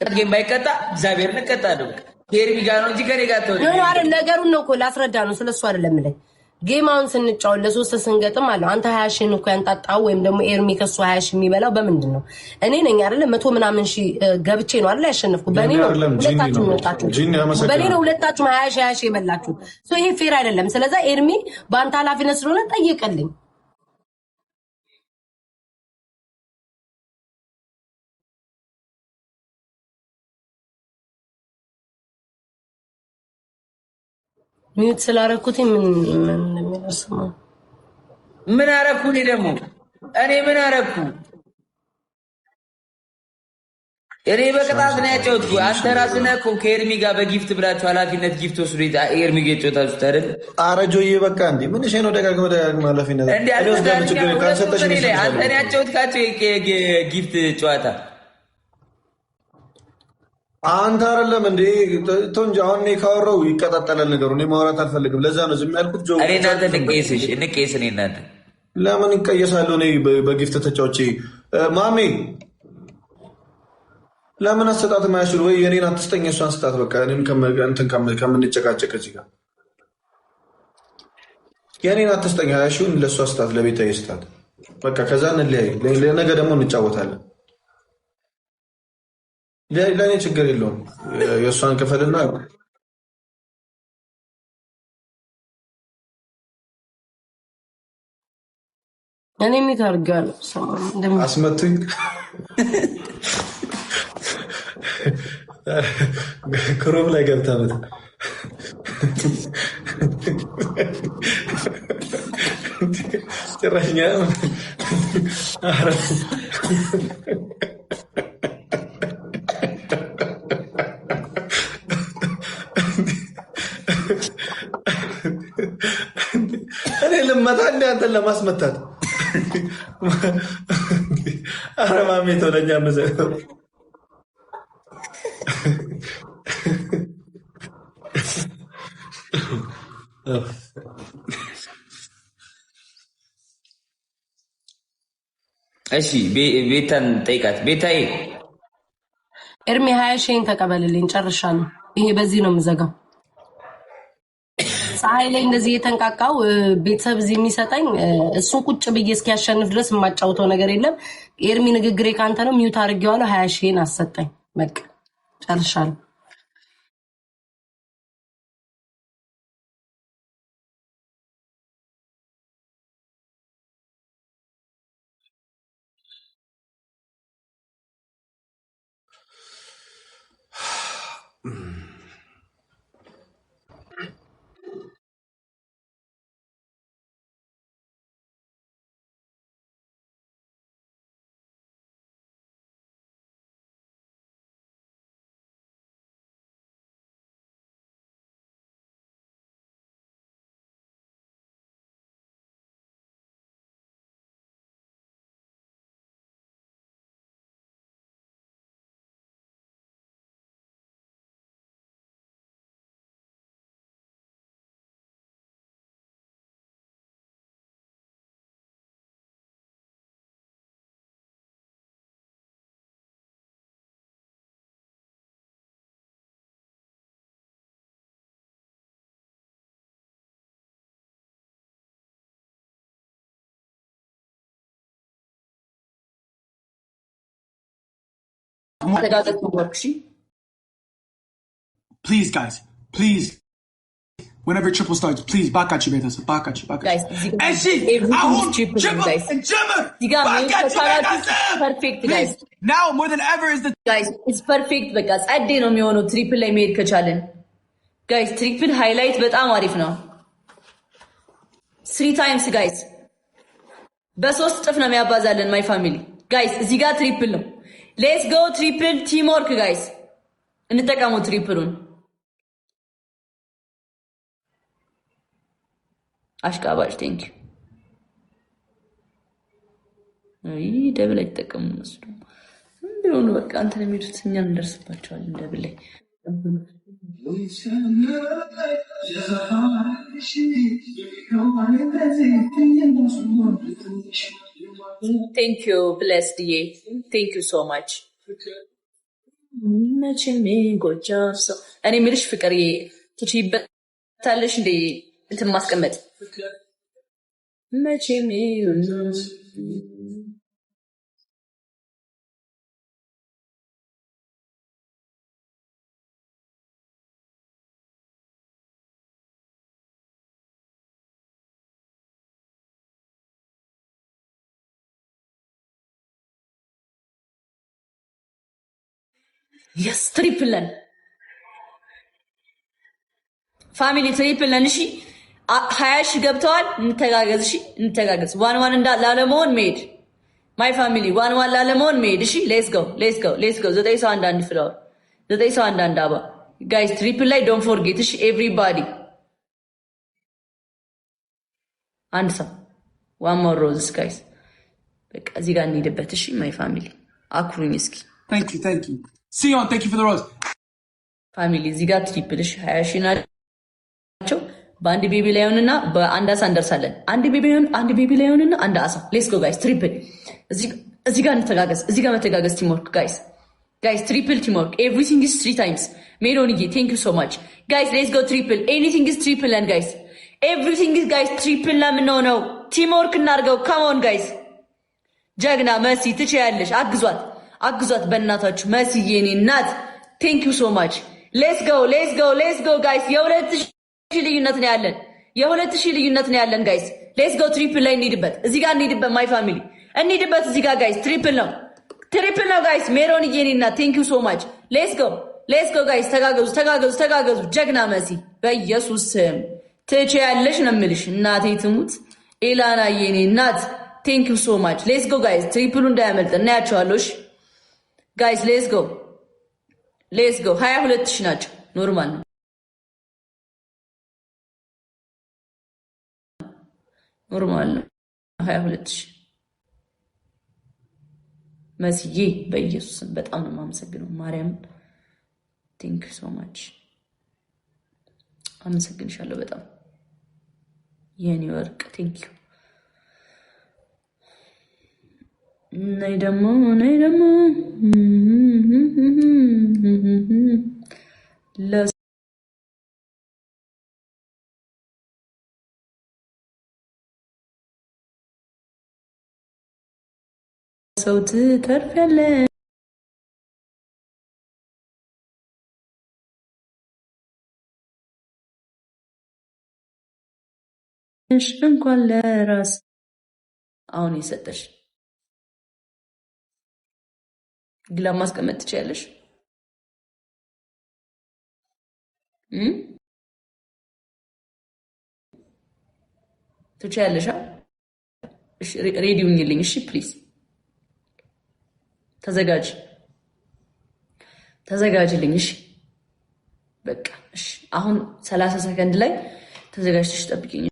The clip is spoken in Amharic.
ግን ባይቀጣ እግዚአብሔር ነቀጣ ነው ኤርሚ ጋር ነው እንጂ ከኔ ጋር ተወው ነው አይደል ነገሩን ነው እኮ ላስረዳ ነው ስለሱ አይደለም ላይ ጌማውን ስንጫው ለሶስት ስንገጥም አለ አንተ 20 ሺህ እኮ ያንጣጣው ወይም ደግሞ ኤርሚ ከሱ 20 ሺህ የሚበላው በምንድን ነው እኔ ነኝ አይደል 100 ምናምን ሺህ ገብቼ ነው አይደል ያሸነፍኩ በእኔ ነው ሁለታችሁ ወጣችሁ በእኔ ነው ሁለታችሁ 20 ሺህ የበላችሁ ሶ ይሄ ፌር አይደለም ስለዚህ ኤርሚ በአንተ ኃላፊነት ስለሆነ ጠይቀልኝ ሚውት ስላረኩት ምን አረኩ እኔ ደግሞ እኔ ምን አረኩ እኔ በቅጣት ነው ያጨውኩ አንተ ራስህ ነህ እኮ ከኤርሚ ጋር በጊፍት ብላችሁ ኃላፊነት ጊፍት ወስዶ ኤርሚ ገጨውታችሁ አይደል አረጆዬ በቃ እንዴ ምን እሺ ነው ደጋግመህ ኃላፊነት አንተ ነው ያጨውትካችሁ ጊፍት ጨዋታ አንተ አይደለም እንዴ ቶንጂ አሁን እኔ ካወራው ይቀጣጠላል ነገሩ እኔ ማውራት አልፈልግም ለዛ ነው ዝም ያልኩት ጆ እኔ እናንተ ንቄስ እኔ እናንተ ለምን ይቀየሳለሁ እኔ በጊፍት ተጫውቼ ማሜ ለምን አሰጣት ማያሽር ወይ የኔን አትስጠኝ እሷን ስጣት በቃ እኔም ከምንጨቃጨቅ እዚህ ጋር የኔን አትስጠኝ አያሽውን ለእሷ ስጣት ለቤታዬ ስጣት በቃ ከዛ እንለያይ ለነገ ደግሞ እንጫወታለን ለኔ ችግር የለውም የእሷን ክፈልና እኔ የሚታርጋለሁ አስመቱኝ ክሮም ላይ ገብታበት ጭራሽኛ እኔ ልመታ እንደ አንተን ለማስመታት አረማሜ ተወለኛ መዘ እሺ ቤታን ጠይቃት ቤታዬ ኤርሚ 20 ሺህን ተቀበልልኝ ጨርሻለሁ ይሄ በዚህ ነው የምዘጋው ፀሐይ ላይ እንደዚህ የተንቃቃው ቤተሰብ እዚህ የሚሰጠኝ እሱን ቁጭ ብዬ እስኪያሸንፍ ድረስ የማጫውተው ነገር የለም ኤርሚ ንግግሬ ካንተ ነው ሚውት አድርጌዋለሁ 20 ሺህን አሰጠኝ በቃ ጨርሻለሁ Please, guys, please. Whenever triple starts, please, back at you, betas. Back at you. Guys, and she, I want triple guys. and Jimmer. Back at you, betas. Perfect, please. guys. Now, more than ever, is the guys. It's perfect because I didn't know triple I made kachalen. Guys, triple highlight, but I'm arif now. 3 times, guys. በሶስት ጥፍ ነው የሚያባዛልን my family. Guys, እዚህ ጋር ትሪፕል ነው. Let's go triple teamwork, guys. እንጠቀሙ ትሪፕሉን. አሽቃባጭ ቴንክ ዩ አይ ደብል አይተጠቀሙ መስሉ እንደሆነ በቃ አንተን የሚሉት እኛን እንደርስባቸዋለን ደብል ላይ Thank you, blessed ye. Thank you so much. መቼም ጎጃም ሰው እኔ የምልሽ ፍቅር ትችይበታለሽ እንደ እንትን ማስቀመጥ መቼም የስ ትሪፕል ነን ፋሚሊ ትሪፕል ነን። እሺ 20 ሺህ ገብተዋል። እንተጋገዝ። እሺ እንተጋገዝ። ዋን ላለመሆን መሄድ ማይ ፋሚሊ ዋን ላለመሆን መሄድ። እሺ ሌትስ ጎ 9 ሰው አንዳንድ ፍላወር 9 ሰው አንዳንድ አባ ጋይስ ትሪፕል ላይ ዶንት ፎርጌት። እሺ ኤቭሪባዲ አንድ ሰው ዋን ሞር ሮዝስ ጋይስ በቃ እዚህ ጋር እንሄድበት። እሺ ማይ ፋሚሊ አኩሩኝ እስኪ Thank you. Sion, thank you for the rose. ፋሚሊ እዚህ ጋር ትሪፕል እሺ 20 ሺህ ናቸው። በአንድ ቤቢ ላይ ሆንና በአንድ አሳ እንደርሳለን። አንድ ቤቢ ላይ ሆንና አንድ አሳ ሌትስ ጎ ጋይስ ትሪፕል እዚህ ጋር እንተጋገዝ። እዚህ ጋር መተጋገዝ ቲምወርክ ጋይስ ትሪፕል ቲምወርክ ኤቭሪቲንግ ኢዝ 3 ታይምስ ሜሮንዬ ቴንክ ዩ ሶ ማች ጋይስ ሌትስ ጎ ትሪፕል ኤኒቲንግ ኢዝ ትሪፕል and ጋይስ ኤቭሪቲንግ ኢዝ ጋይስ ትሪፕል ለምን ነው ቲምወርክ እናርገው። ካም ኦን ጋይስ ጀግና መሲ ትችያለሽ። አግዟት በእናታችሁ መሲ የኔ እናት ቴንክ ዩ ሶ ማች ሌትስ ጎ ጋይስ የ2000 ልዩነት ነው ያለን ጋይስ ሌትስ ጎ ትሪፕል ላይ እንሂድበት። እዚህ ጋር እንሂድበት ማይ ፋሚሊ እንሂድበት። እዚህ ጋር ጋይስ ትሪፕል ነው ጋይስ ሜሮን የኔ እናት ቴንክ ዩ ሶ ማች ሌትስ ጎ ጋይስ ተጋገዙ። ጀግና መሲ በኢየሱስ ስም ትችያለሽ ነው የምልሽ። እናቴ ትሙት ኤላና የኔ እናት ቴንክ ዩ ሶ ማች ሌትስ ጎ ጋይስ ትሪፕሉ እንዳያመልጥ እናያቸዋለሽ ጋይስ ሌትስ ጎ 22 ሺህ ናቸው። ኖርማል ነው። ኖርማል ነው 22 ሺህ መስዬ በኢየሱስም በጣም ነው የማመሰግነው። ማርያም ቴንክ ዩ ሶ ማች አመሰግንሻለሁ በጣም የኔ ወርቅ ቴንክ ዩ። ነይ ደግሞ ለሰው ትተርፊያለሽ እንኳን ለራስ አሁን የሰጠሽ ግላ ማስቀመጥ ትችያለሽ። ትችያለሽ። እሺ ሬዲ ሁኚልኝ። እሺ ፕሊዝ ተዘጋጅልኝ። እሺ በቃ እሺ። አሁን 30 ሰከንድ ላይ ተዘጋጅተሽ ጠብቂኝ።